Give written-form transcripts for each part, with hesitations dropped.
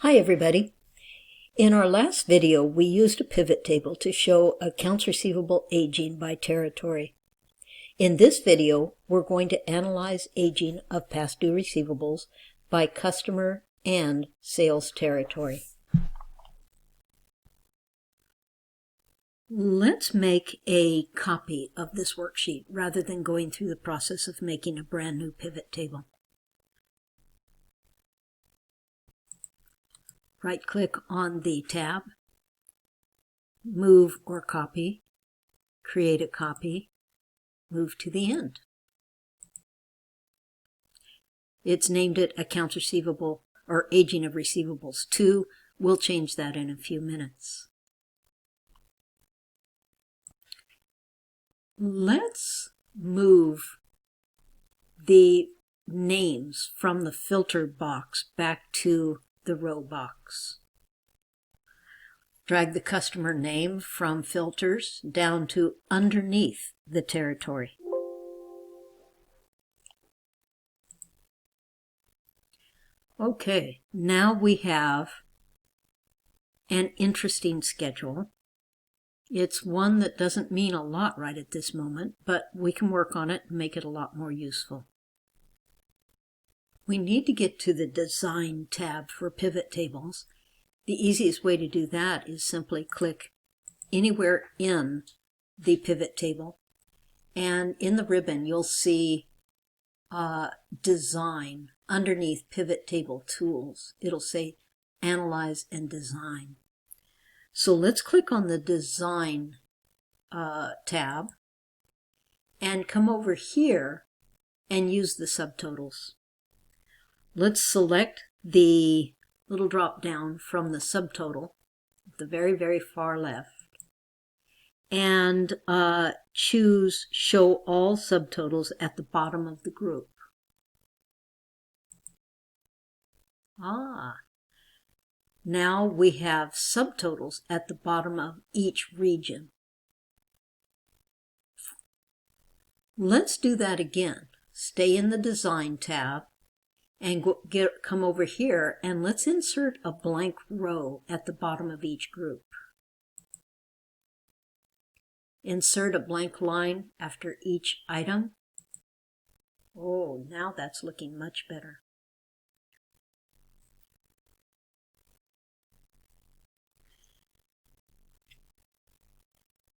Hi everybody. In our last video, we used a pivot table to show accounts receivable aging by territory. In this video, we're going to analyze aging of past due receivables by customer and sales territory. Let's make a copy of this worksheet rather than going through the process of making a brand new pivot table. Right-click on the tab, Move or Copy, create a copy, move to the end. It's named it Accounts Receivable or Aging of Receivables 2. We'll change that in a few minutes. Let's move the names from the filter box back to the row box. Drag the customer name from filters down to underneath the territory. Okay, now we have an interesting schedule. It's one that doesn't mean a lot right at this moment, but we can work on it and make it a lot more useful. We need to get to the Design tab for pivot tables. The easiest way to do that is simply click anywhere in the pivot table, and in the ribbon you'll see Design underneath Pivot Table Tools. It'll say Analyze and Design. So let's click on the Design tab and come over here and use the subtotals. Let's select the little drop down from the subtotal, the very far left, and choose Show All Subtotals at the bottom of the group. Now we have subtotals at the bottom of each region. Let's do that again. Stay in the Design tab and come over here and let's insert a blank row at the bottom of each group. Insert a blank line after each item. Oh, now that's looking much better.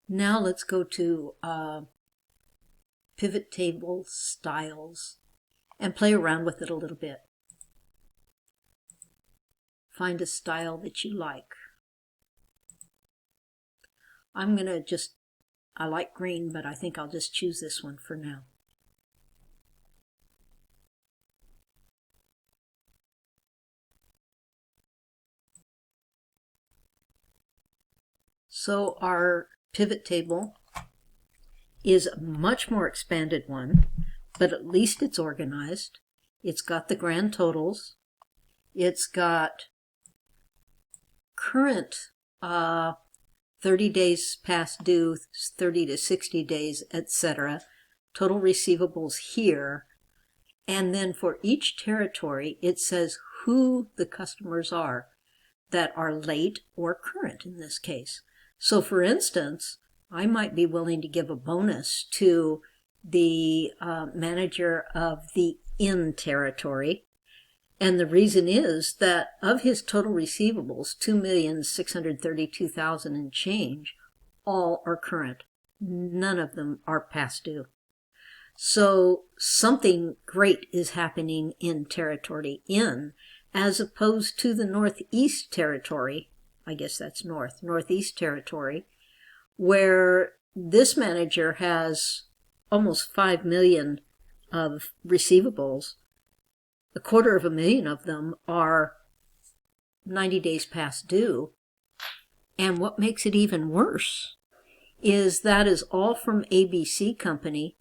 Now let's go to Pivot Table Styles and play around with it a little bit. Find a style that you like. I like green, but I think I'll just choose this one for now. So our pivot table is a much more expanded one, but at least it's organized. It's got the grand totals. It's got current 30 days past due, 30 to 60 days, etc. Total receivables here. And then for each territory, it says who the customers are that are late or current in this case. So for instance, I might be willing to give a bonus to the manager of the in territory. And the reason is that of his total receivables, $2,632,000 and change, all are current. None of them are past due. So something great is happening in territory in, as opposed to the Northeast territory. I guess that's Northeast territory, where this manager has almost 5 million of receivables. $250,000 of them are 90 days past due. And what makes it even worse is that is all from ABC Company,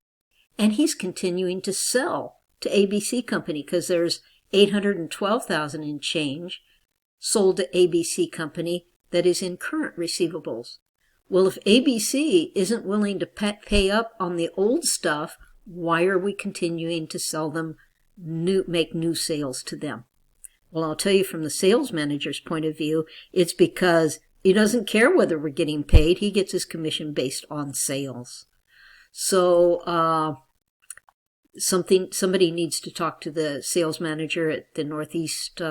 and he's continuing to sell to ABC Company because there's $812,000 in change sold to ABC Company that is in current receivables. Well, if ABC isn't willing to pay up on the old stuff, why are we continuing to sell them, make new sales to them? Well, I'll tell you from the sales manager's point of view, it's because he doesn't care whether we're getting paid. He gets his commission based on sales. So somebody needs to talk to the sales manager at the Northeast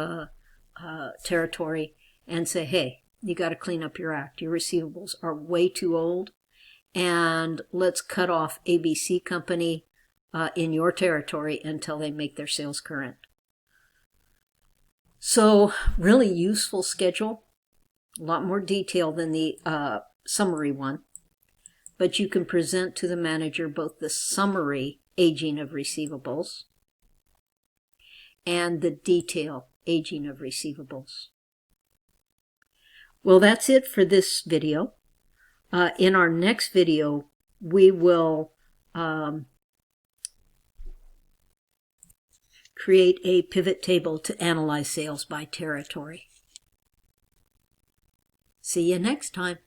territory and say, hey, you got to clean up your act. Your receivables are way too old, and let's cut off ABC company in your territory until they make their sales current. So really useful schedule, a lot more detail than the summary one, but you can present to the manager both the summary aging of receivables and the detail aging of receivables. Well, that's it for this video. In our next video, we will create a pivot table to analyze sales by territory. See you next time.